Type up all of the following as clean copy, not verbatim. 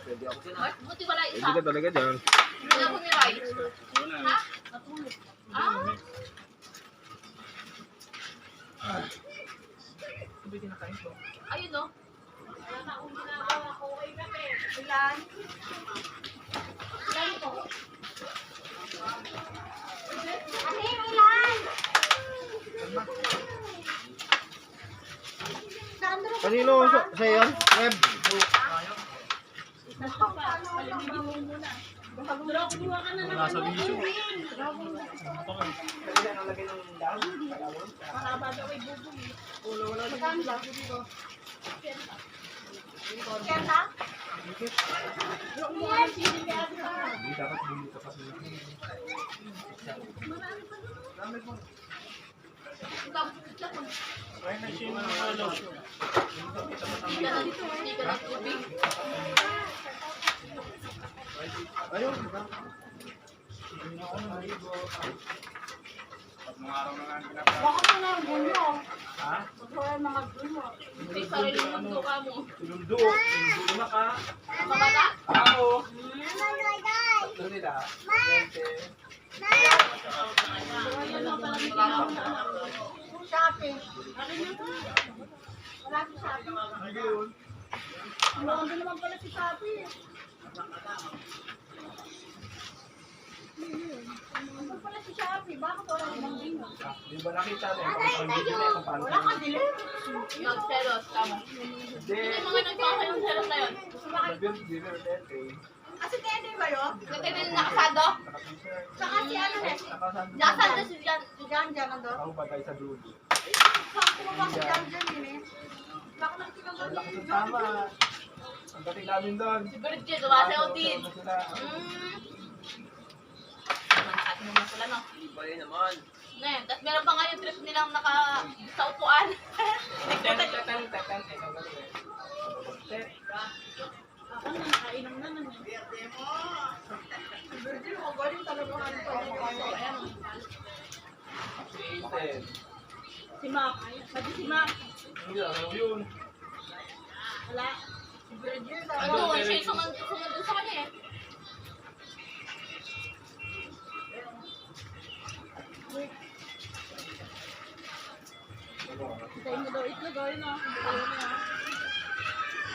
Pwede ako din. Ay, buti wala isa. Hindi ka talaga dyan. Hindi ako ni Rice. Ha? Ah? Sabi kinakain ko. Ayun o. Wala na akong ginagawa ko. Okay na pe. Ilan? Ilan po? Ano yung ilan? Kanino sa yan? Web. Palimigin mo muna. Pero kumuha ka na ng Nasa video. Kanina nalagay ng daan. Maraba daw ay bubong. Wala na. Magkano ba? Kenta? Yung mga sili kaya diba? Hindi dapat bumili ka pa sila. Dami po. Kaya na siya ng halo. Hindi ka ng tubig. Ayun. Baka mo na ang gulo. Ha? Baka yung mga gulo. Hindi sarili mundo ka mo. Sinundo. Sinundo na ka. Ang bata? Ako. Ito nila. Shopping. Wala si Shopee. Ayun. Ano naman pala si Shopee. Ano pala si Shopee? Bakit wala namang dino? Di ba nakita mo? Kung hindi na kung paano. Wala ka dilim. Nag-selos. Tama. Hindi. Sino yung mga nagpaka yung selos na yun? Dinner date. Ah, si Teddy ba yun? Nagtitin nakasado? Saka si ano eh? Nakasado si Jan. Si Jan Jan nandun? Ako ba tayo sa dulo? Sakto mo ba si Jan Jan yun eh? Baka nang Ang tinanggal lakas ni ng tama. Ang dating namin doon. Si Bridget, dumasayaw din. Sila. Nakakati naman sila, no? Iba yun naman. Ngayon, tapos meron pa nga yung trip nilang naka sa upuan. Ako na nakainom na naman. Virgil, ako galing talaga ano pa yan. Si Mac. Sabi si Mac. Hindi alam yun. Wala. Si Virgil Ano, talaga. siya yung sumandun sa kanya eh. Tayo mo daw itlog, ayun na.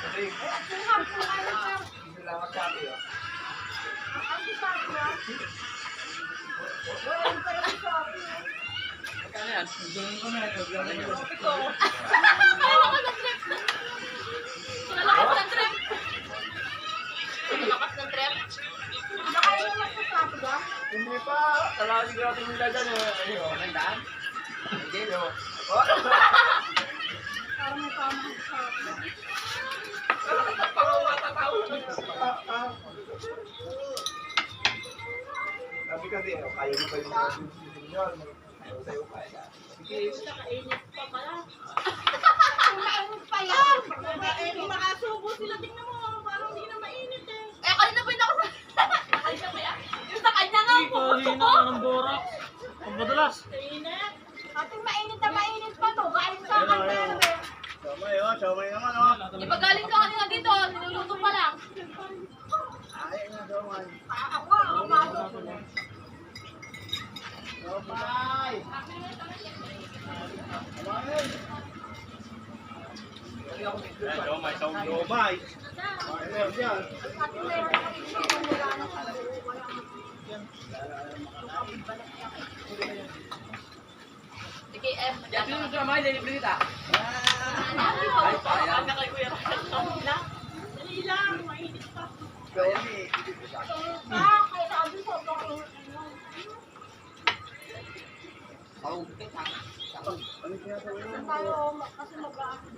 Kasi At yung hapon na lang ka. hindi lang ang sabi ah. Ang si Papi ah. Wala yung pala si Papi ah. Magkano yan? Gawin ko na. Gawin ko na. Ito. Kinalakas ng trip. Kinalakas ng trip. Kinalakas ng trip. Nakainom na si Papi ah. Hindi pa. Talaga siguro natin nila dyan eh. Ayun, nandaan? Hindi, no. Parang may tama si Papi. Sabi kasi, kaya mo pa yung mga yun. Ayaw sa'yo kaya. Sige. Nakainit pa pala. Nakainit pa yan. Kung makasubo sila, tingnan mo. Parang hindi na mainit eh. Eh, kanina pa yun ako sa... Kanina pa yan. Yung sa kanya nga po. ng bora. Ang madalas. Mainit. Ating mainit na mainit pa to. Galing sa akin pero eh. Siomay, oh. Siomay naman, oh. Di ba galing ka kanina dito? Niluluto pa lang. Ay, nga, siomay. Ako, pumasok ko na. Siomay. Siomay, siomay. Ayun, yan. At meron kami dito wala na kami. Sige, M. Sino siomay? Delivery kita. Ay, parang na kay Kuya Ryan. Dali lang, mainit pa. Siomay. Kaya sabi ko, Ano ginagawa mo? tayo kasi mag-aakit.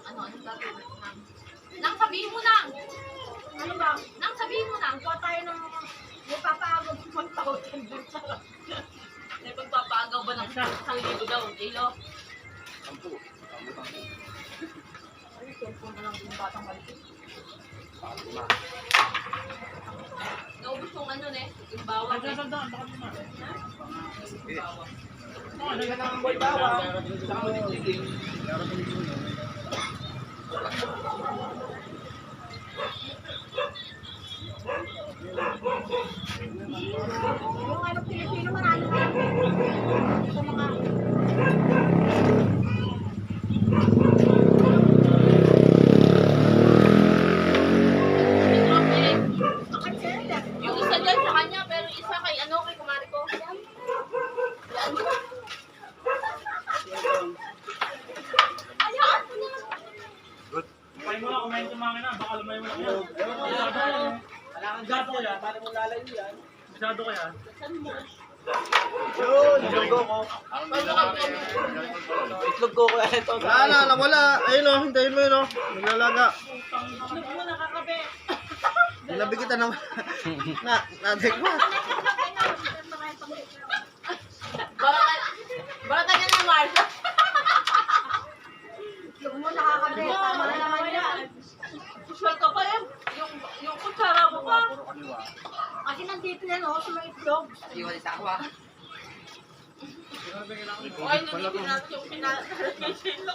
Ano gagawin? Nang sabihin mo nang. Ano ba? Nang sabihin mo nang. Kuha tayo ng may papaagod 1,000 din sa May pagpapaagaw ba ng 1,000 daw? Kilo? Sampu. Ay, cellphone na lang yung batang maliit. Naubos yung ano ne? Yung bawang. Ano ka ng boy bawang? Saka mo titigil. tayong kumangin na, baka lumayo mo lang yan. Wala kang gato yan. Paano mo lalayo yan? Masyado kaya. Yun, lugo ko. Itlog ko kaya ito. Wala na, nawala. Ayun o, hintayin mo yun o. Naglalaga. Itlog mo nakakabe. Ginabi kita naman. Nadik mo. Barata ka na, Mars. Itlog mo nakakabe. Tama na naman yan. Usual ka pa yan. Yung kutsara mo pa. Kasi nandito yan sa mga itlog. Iwan isa ako ah. Ay, nandito natin yung pinakalat kay Shelo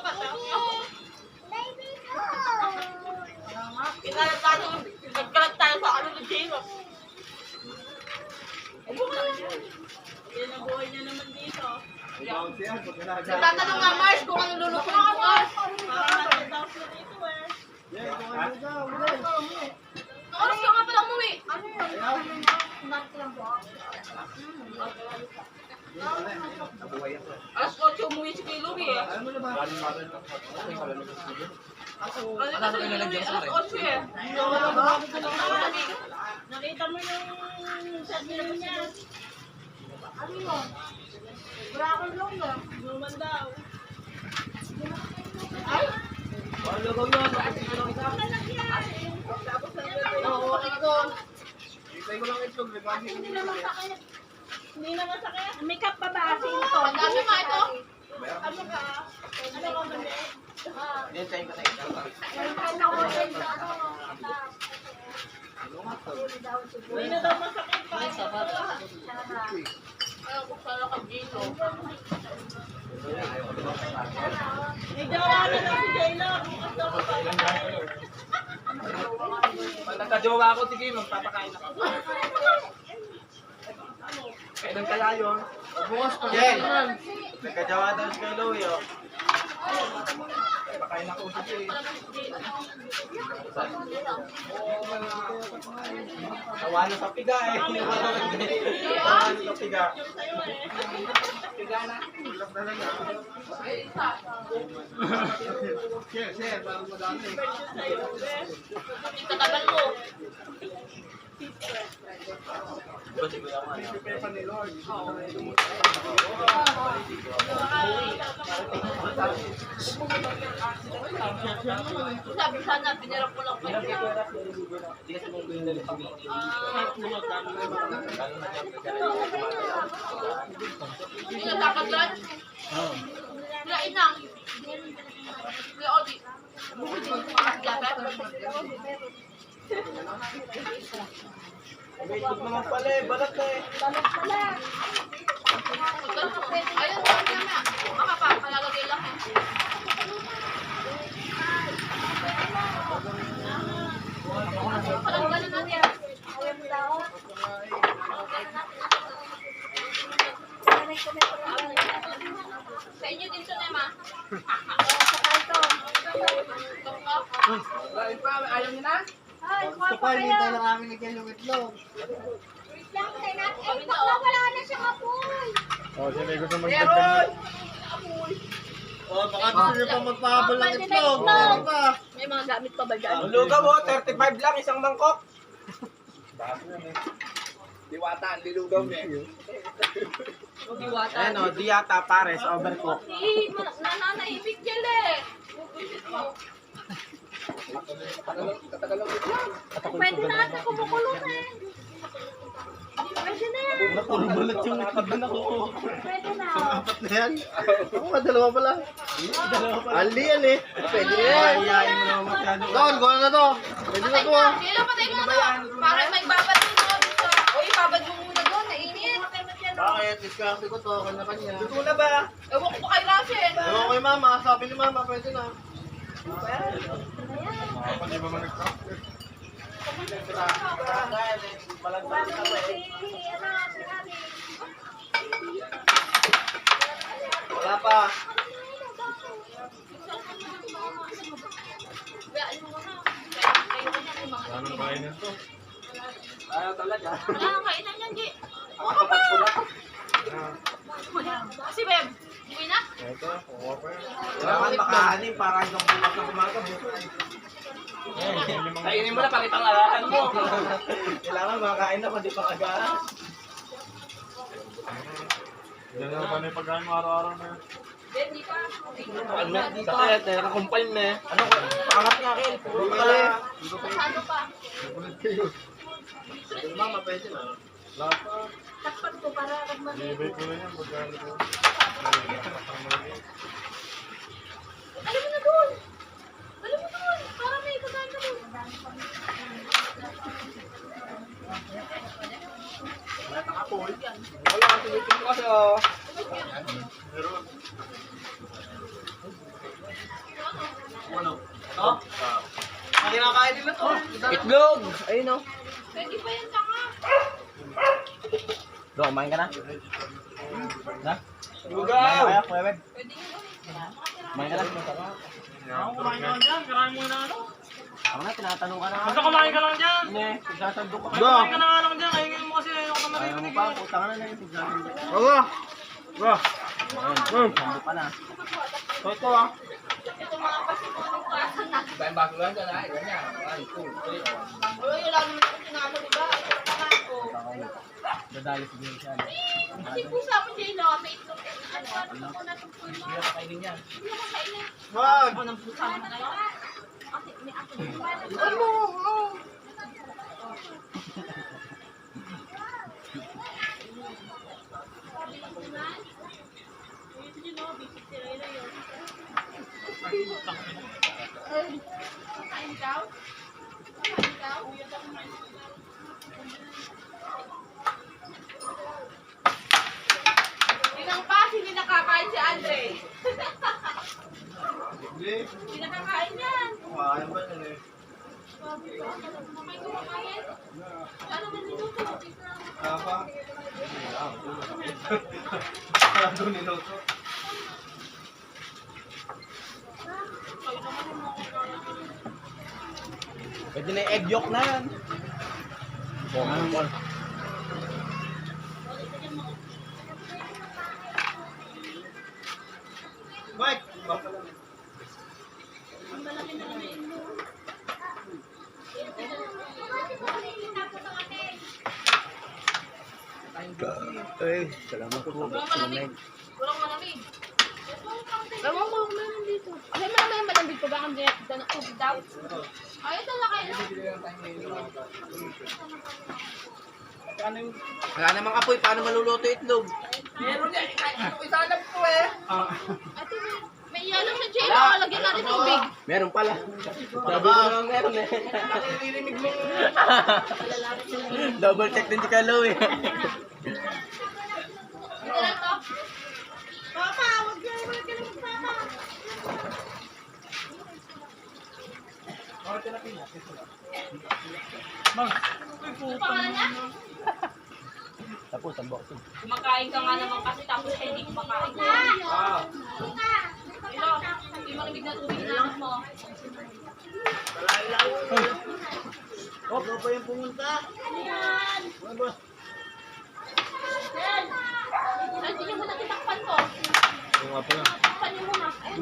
Pinalat tayo, nagkalat tayo sa ano ng Shelo. Yan ang buhay niya naman dito. Tatanong nga, Mars, kung ano luluto mo, Mars. Parang nasa siya dito eh. Oras ka nga pala umuwi. Ano yun? Alas 8 umuwi si Kay Louie eh. Alam mo na ba? Ano kasi Kay Louie? Alas 8 eh. Nakita mo yung sabihin niya. Ano yun? Brakon long na. Luman daw. Ay! Ano lugaw yun? Nakasip ko lang isa. Oo, ito. Itay ko lang itlog. Hindi naman sakit. Hindi naman sakit. May cup pa ba? Sinto. Ang dami nga ito. Ano ka? Ano ka mali? Yan, tayo ka tayo. Ano ko din sa ano? Hindi na daw masakit pa. Ayaw ko pala kay Gino. May gawa na lang si Jayla. Bukas daw pa tayo. Pag nagka-jowa ako, sige, magpapakain ako. Kailan kaya yun? Bukas pa. Jen! Nagkajawa daw si kay Louie, oh. Pakain ako sa siya. Tawa na sa piga eh. Tawa na sa piga. Yung sa'yo eh. Piga na. Share, parang madami. Yung sa'yo eh. Tatagal mo. Sabi sana, pinirap ko lang pa siya. Hindi na dapat yan. Kaya inang. Kaya Odi. May itlog naman pala eh. Balat na eh. Ayun, mamaya. Maka pa, malalagay lang eh. Parang gano'n natin. Sa inyo din ito, Nema. Ayaw niyo na? Gusto pa, hinintay lang namin nagyan yung itlog. Oh, sino yung gusto magdagdag? Oh, baka gusto niyo pa magpahabol ng itlog. Meron pa. May mga gamit pa ba dyan? Ang lugaw mo, 35 lang, isang mangkok. Diwata ang lilugaw niya. Diwata. Ayan o, Diata, Pares, Overcook. Nananaibig yan eh. Katagal lang ito. Pwede na ata kumukulong eh. Pwede na yan. Nakurbalat yung itlog na nakukuha. Pwede na. Apat na yan. Ako nga, dalawa pala. Ali yan eh. Pwede na yan. Ayayin mo naman masyado. Don, gawin na to. Pwede na to ah. Kailan patay mo na? Para may babad mo doon. Uy, babad mo muna doon. Nainit. Bakit? Diskarte ko to. Kanya-kanya. Luto na ba? Ewan ko pa kay Russell. Ewan ko kay mama. Sabi ni mama, pwede na. Wala pa. Ayaw talaga. Wala kang kainan yan, G. Wala pa. Si Beb. Uwi na? Kailangan makahanin para hanggang bukas na kumaga. Kainin mo na, pakitang arahan mo. Kailangan makakain na, pati pang-agahan. Yan ang panay pagkain mo araw-araw na yun. Hindi pa. Ano? Sakit, nakakumpal na eh. Ano ko? Pangat nga, Kel. Puro pala. Masyado pa. Mama, pwede na. Takpan ko para mag- Ibay ko na yan pagkain ko. Alam mo na doon. Alam mo doon. Para may kakain ka doon. Wala kasi waiting ko kasi, oh. Ano? Ito? Ang kinakain nila to. Itlog! Ayun, oh. Pwede pa yan saka. Bro, kumain ka na? Na? Lugaw! Kaya, Kuya Web. Pwede yung Kumain ka na? Ako kumain ka lang dyan. Karahin mo na ano. Ako na, tinatanong ka na. Basta kumain ka lang dyan. Hindi, nagsasandok ka. Kumain ka na nga lang dyan. Ayungin mo kasi ako na Ayaw mo maririnig pa, eh. putang na lang. Nagsasandok. Bro! Bro! Ayun, sandok ka na. Ito ah. ito mga pasipunong klasa na. Bayang bago lang dyan, ay. Ganyan. Ay, cool. Uy, wala naman ako tinalo, di ba? Ito ang pangalan ko. Dadali siguro siya. Kasi po sa amin din, no? May itlog. Ano ko na itong full mo? Hindi na kainin yan. Hindi ako kainin. Wag! Ako ng pusa mo na yun. Kasi may ako. Ano? Kain daw? Kain daw? Tingnan pa, hindi nakakain si Andre. Hindi. Hindi nakakain yan. Kumain ba yun eh? May kumakain. Ano man niluto? Apa? Ano niluto? Pwede na yung egg yolk na yan. Mike! Ay, salamat po. Walang malamig. Walang malamig. Ewan ko, meron dito. Ay, may malamig pa ba ang tubig daw? Ay, ito na kayo. Wala namang apoy, paano maluluto itlog? Meron yan. Isalap ko eh. Ate, may yellow sa jello. Lagyan natin tubig. Meron pala. Sabi ko naman meron eh. Naririnig mo. Double check din si Kalo eh. Ito lang to. Papa, wag ka naman magsama. Ano pangalan niya? Tapos, ang boxing. Kumakain ka nga naman kasi tapos hindi kumakain ka. Ah. Ilo, hindi malamig na tubig na mo. Oh, ano pa yung pumunta? Ay, hindi mo na titakpan ko. Oo nga pala. Takpan niyo muna. Ay,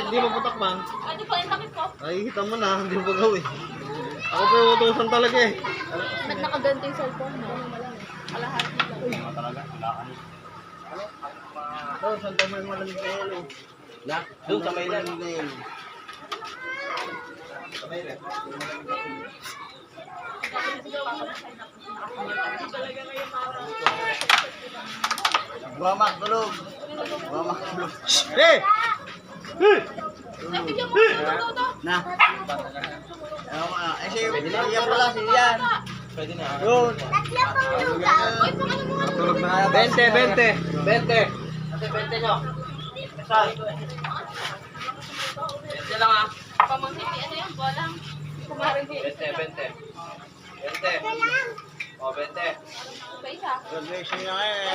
Di mo patak man. Ay, di pa yung takip ko. Nakikita mo na, hindi mo gawin. Ako pa yung utusan talaga eh. Ba't nakaganto yung cellphone mo? Kalahati lang. Oh, saan tayo may malamig na yelo? Na, doon sa may lang. Malamig na yelo. Buwamak, tulog. Buwamak, tulog. Hey! Ay, bigyan mo. Ito. Na. Ano ka? Eh, si Ian pala, si Ian. Pwede na. Yun. Uy, pangalan mo. Tulog na kaya. 20. Kasi 20 nyo. Saan? 20 lang ah. Pamangkin, ano yung bolang? Kumarin ko. 20. O, 20. Ba isa? Graduation niya eh.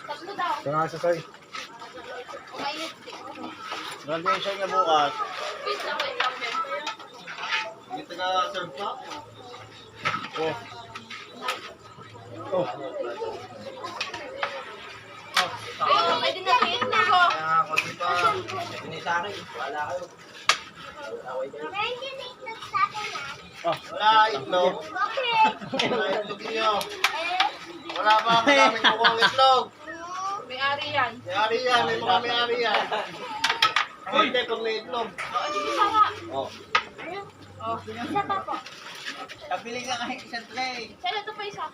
Tatlo daw. Kaya sa sa'yo. Umainit. Graduation niya bukas. Wait lang. Hindi ka serve pa? Oh. Oh. Ayun, pwede na rin. Nako. Kaya ako di pa. Ini sa akin. Wala kayo. Wala itlog. Wala itlog niyo. Wala ba maraming kukuha ng itlog? May-ari yan. May-ari yan, may mga may-ari yan. Hindi, kung may itlog. Isa nga. Oh. Oh. Isa pa po. Pabili ka kahit isang tray. Saan ito pa isa?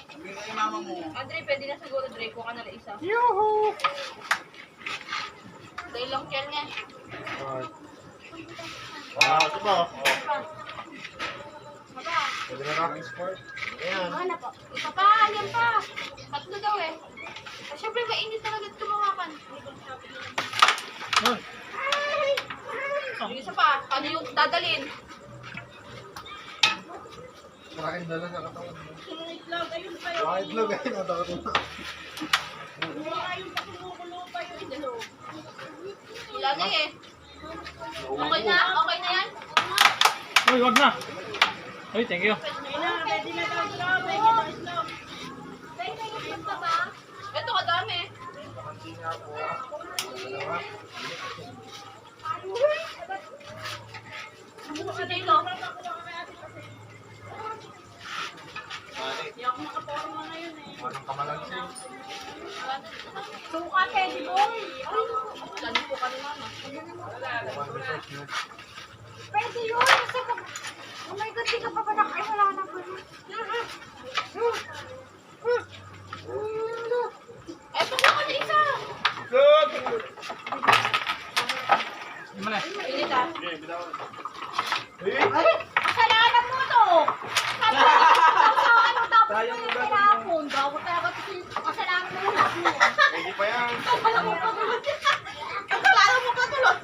Pabili ka yung mama mo. Andre, pwede na siguro, Dre. Kuha ka na lang isa. Yuhu! Dahil lang yan nga. Ah, ito ba? Maba. Pwede na rocking sport. Ayan. Ano po? Isa pa, yan pa. Tatlo daw eh. At syempre, mainit talaga ito tumawakan. Yung isa pa, ano yung dadalhin? Maraming dala sa katawan. Itlog, ayun pa yun. Mga itlog ay natakot na. Ayun pa, kumukulo pa yun. Wala na eh. Okay na? Okay na yan? Uy, wag na. Uy, thank you. Pwede na daw itlog, pwede na itlog. Ito kadami. Ano si J-Lo? Hindi ako makaporma ngayon eh. Anong kamalansin? Suka, Teddy boy. Lalo po ka ni Mama. Pwede yun. Kasi pag... Oh my God, di ka pa ba ay wala na pa rin. Eh, pakuha ka na isa. Hindi mo na. Init ah. Ay, kasalanan mo to. Sabi ko, ano tapos na yung kinapon. Bago talaga ito kasalanan mo yung lahat mo. Hindi pa yan. Akala mo pa tulad. Akala mo pa tulad.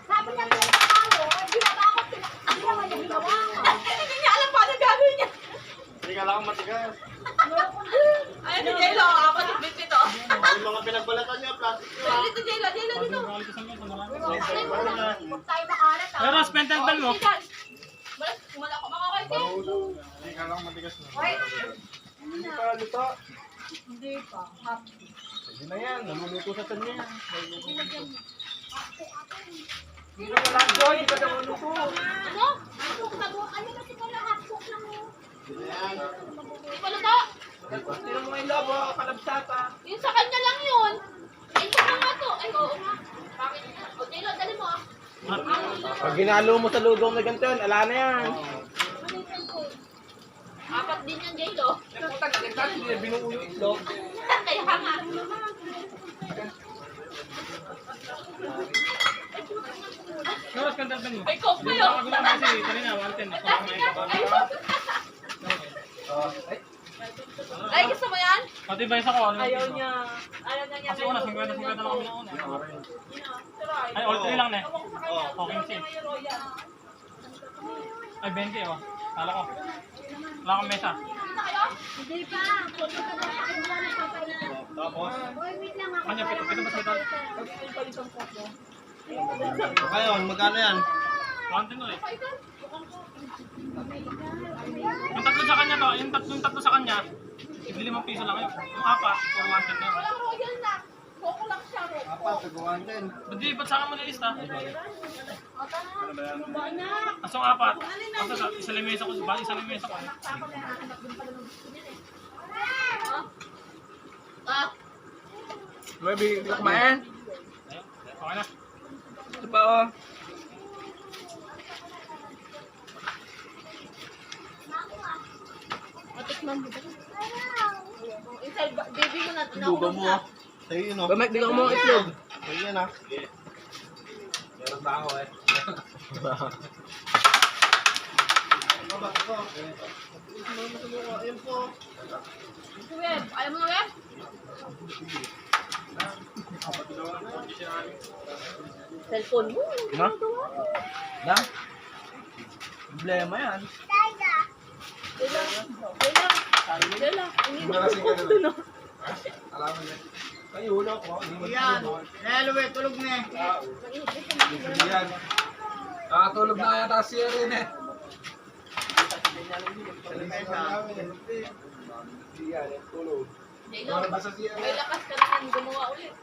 Sabi niya kung paano, ginawa ko, ginawa niya, ginawa ko. Hindi niya alam paano gagawin niya. Hindi ka lang matigas. Ay, si J-Lo. Apat yung bit ito. Yung mga pinagbalatan niya, plastic nyo. Dali dito, J-Lo. J-Lo dito. Huwag tayo makalat ah. Pero, spend bell mo. Makakaiti. Hindi ka lang matigas na. Hoy, Hindi pa luto. hindi pa. Happy. Hindi na yan. Namuluto sa tan niya. Hindi ka lang, Joy. Hindi ka daw luto. Ano? Ano kasi pala hot cook lang mo? Hindi pa luto. Tira mo yung labo, kalabsata. Yung sa kanya lang yun. Ay, sa nga to. Ay, oo nga. Bakit? O, J-Lo, dali mo ah. Pag ginalo mo sa lugong na ganito, ala na yan. Apat din yan, J-Lo. Putang, nagkakit, hindi na binuo yung itlog. Kaya nga. Pero, spend bell mo. May coke pa Hindi yun. ako gumawa kasi kanina, 110. Ako kumain ka pa. Ay, gusto mo yan? Pati ba isa ko? Ayaw niya. Ayaw na niya. Kasi una, 50 lang kami noon. Ay, all 3 lang na eh. Okay, si. Ay, 20 oh. Kala ko. Wala akong mesa. Hindi pa. Punta ka na sa akin wala na papainin. Tapos, Hoy, wait lang ako. Kanya, pito ba sa ito? Ngayon, magkano yan? 110 ulit. Yung tatlo sa kanya to, yung tatlo sa kanya, ibili mong piso lang yun. Yung apat, for 110 na yun. Walang royal na. Coke lang siya, Ro. Apat, tagawan din. Ba't di, ba't sa akin mo nilista? Ba na? Asong apat. Basta sa isa limesa ko, ba isa limesa ko. Ah, Hindi ka kumain. Okay na. Ito pa oh. matikman mo ba? Isa, baby mo na. Lugaw mo. Sa'yo yun, oh. Bamak, di ka mo itlog. Sa'yo yan, ah. meron ba ako eh? Ano ba ito? Ayun po. Web, alam mo na Web? Cellphone mo. Na? Na? Problema yan. Dela. Hindi na kasi ganun. Alam mo yan. Kayo, ulo ko. Yan. Hello, tulog na eh. Hindi yan. Nakatulog na yata si Erin eh. Hindi yan, tulog. J-Lo, Wala ba sa siya? may lakas ka naman gumawa ulit.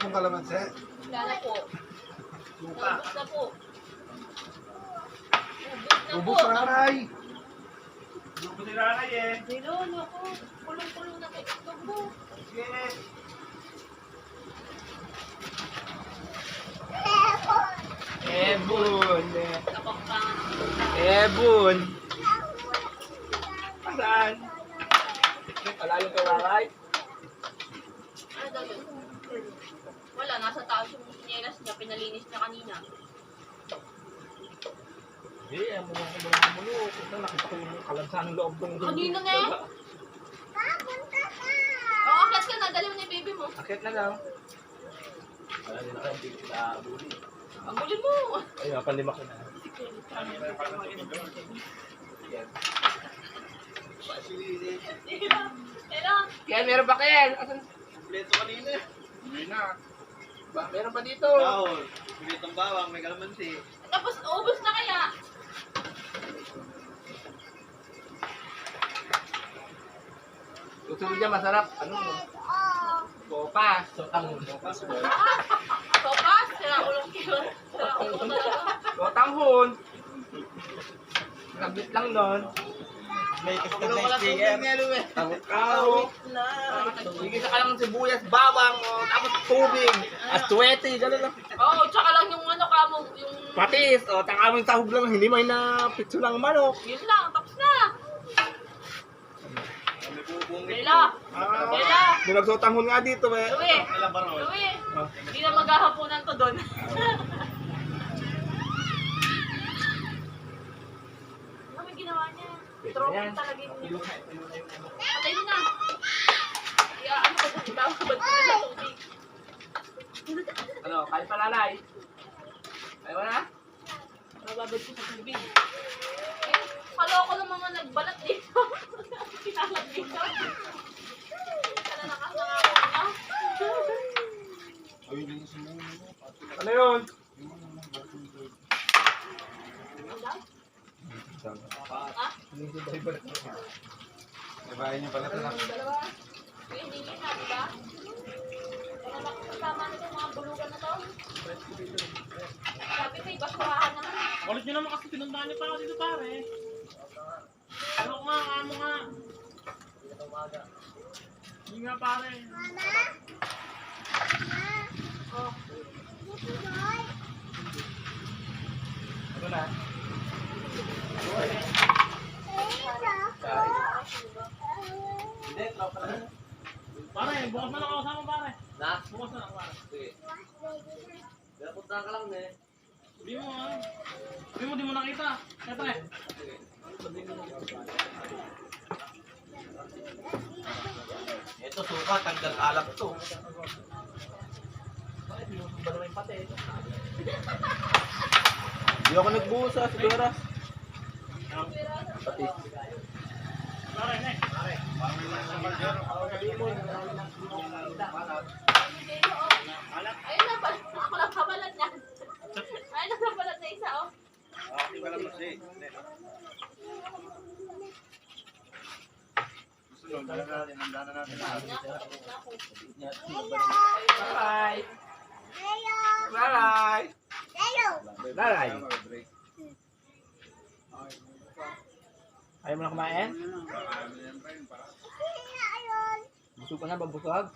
yung kalamansi? Wala na po. Lupa. Ubus na po. Ubus na nanay. Lupo si Ranay eh. Nilolo ko. Kulong-kulong na kay itlog mo. Sige. Ebon. Kapampangan. Ebon. Saan? Wala yung kawaray. Ano daw yun? Wala, nasa taas yung sinelas niya. Pinalinis niya kanina. Hindi, mo nga ko mga mulo. Kung nakita ko yung kalansan ng loob ng Kanina na eh. Oo, akit ka na. Dali mo na yung baby mo. Akit na lang. Wala din ako hindi kita buli. Pagulin mo. Ay, panlima ko na. Pero, Ken, meron ba Ken? Asan? Kompleto kanina. Hindi na. Meron pa dito. Bawal. Kumitang bawang, may kalamansi. tapos ubos na kaya. Gusto mo dyan masarap. Ano? Sopas. Sotanghon. Sopas, sira ulong kilo. Sira ulong talaga. Sotanghon. Nabit lang doon. May kastan na sticker. Tangkaw. Sige sa kalang sibuyas, bawang, tapos tubig. Aswete, gano'n lang. Oo, tsaka lang yung ano kamo, yung... Patis, taka mo yung sahog lang, hindi may na pitso ng manok. Yun lang, tapos na. May bubungit. Bella! Bella! May nagsotanghon nga dito eh. Louie! Alam ba ron? Louie! Hindi na maghahaponan to doon. Ano may ginawa niya? Trophy talaga yun. Patay mo na. Kaya ano ba ito? Babad ko na sa tubig. Ano, kaya palalay. Ayaw mo na? Bababad ko sa tubig. Eh, kaloko ng mga nagbalat dito. Pinalat dito. Sana nakasangako na. Ano yun? Ha? Nabahin niyo pala ito na. Dalawa. Kuya, hindi niya na, diba? Kaya nakakasama na itong mga bulugan na to. Sabi ko, ibasurahan naman. Ulit nyo naman kasi pinuntahan niyo pa ako dito pare. Ano nga, ano nga. Hindi nga pare. Ano na? Hindi, tropa na. Pare, bukas na lang ako sama pare. Na? Bukas na lang pare. Sige. Dapunta ka lang eh. Sabi mo ah. Sabi mo di mo nakita. Siyempre. Ito suka, tanggal alap to. Ba naman yung pate? Hindi ako nagbuhos sa sigura. Pati. Pare, next. Ayun na, ako lang kabalat niya. Ayun na, kabalat na isa, oh. Hindi kalamansi. Gusto nyo, handa na natin. Bye! Bye! Bye! Ayaw mo na kumain? Busog ka na ba? Busog?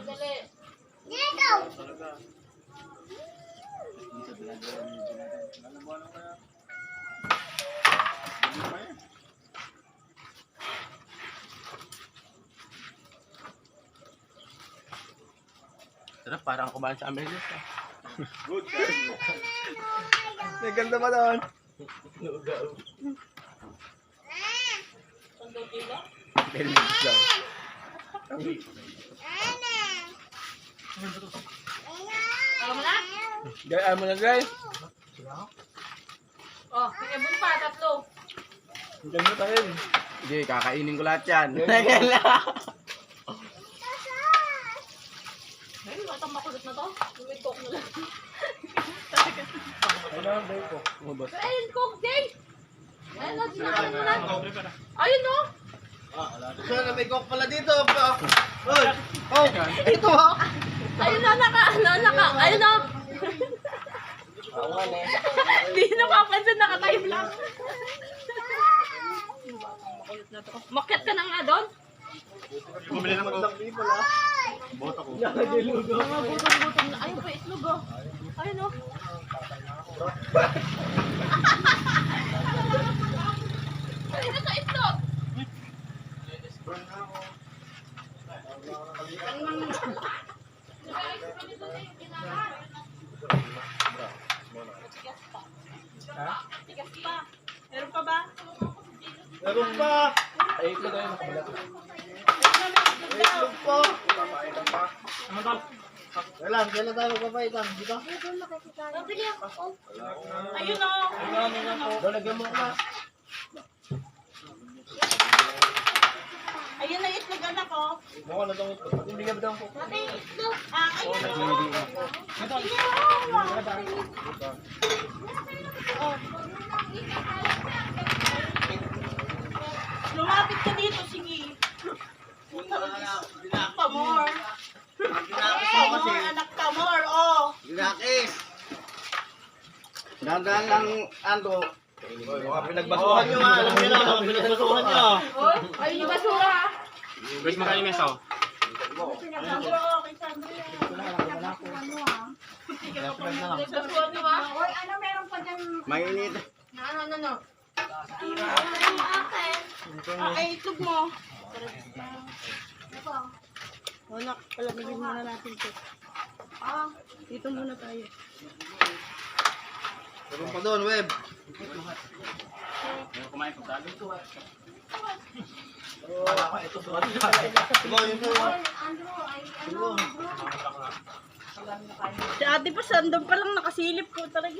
Dali. Sarap, parang kumain sa Amelia. Good. May ganda ba doon? Sando kilo. Melis daw. Alam mo na? Gayaan mo na guys. Oh, may ibon pa, tatlo. Ang ganda pa rin. Hindi, kakainin ko lahat yan. Talagang makulit na to. May coke na lang. Ayun, coke, Jay! Ayun na, sinakain mo na. Ayun, no? Sana may coke pala dito. Uy! Oh! Ito ha! Ayun na, ayun na. Hindi napapansin, nakatayo lang. Makyat ka na nga doon? Bumili ng coke. Bota ko. Mga gutom na. Ayun pa, itlog oh. Ayun oh. Ayun na sa itlog. Tigas pa. Meron pa ba? Meron pa! Ay, ito na yun. Itlog pa! Ano tol? Kailan tayo magpapaitan? Dito? Ayun oh. Doon, lagyan mo na. Ayun na itlog anak ko. Mukha na itong ito. Hindi ka ba daw coke? Ate, itlog. Ayun na. Lumapit ka dito, sige. Tamor. Ginakis mo kasi. Anak tamor, oh. Ginakis! Dandan lang, Ando. Mga pinagbasuhan nyo nga. Alam nyo na, mga pinagbasuhan nyo. Oy, ayun yung basura. Guys, magkano yung mesa oh? Sandro, kay Sandro yan. Basura niyo ba? Hoy, ano meron pa dyan? Mainit. Ano. Ay, itlog mo. Anak, palamigin muna natin ito. Dito muna tayo. Meron pa doon, Web. Kumain ko dali. Diba, yun sa'yo. Si ate pa, sandong pa lang nakasilip ko talaga.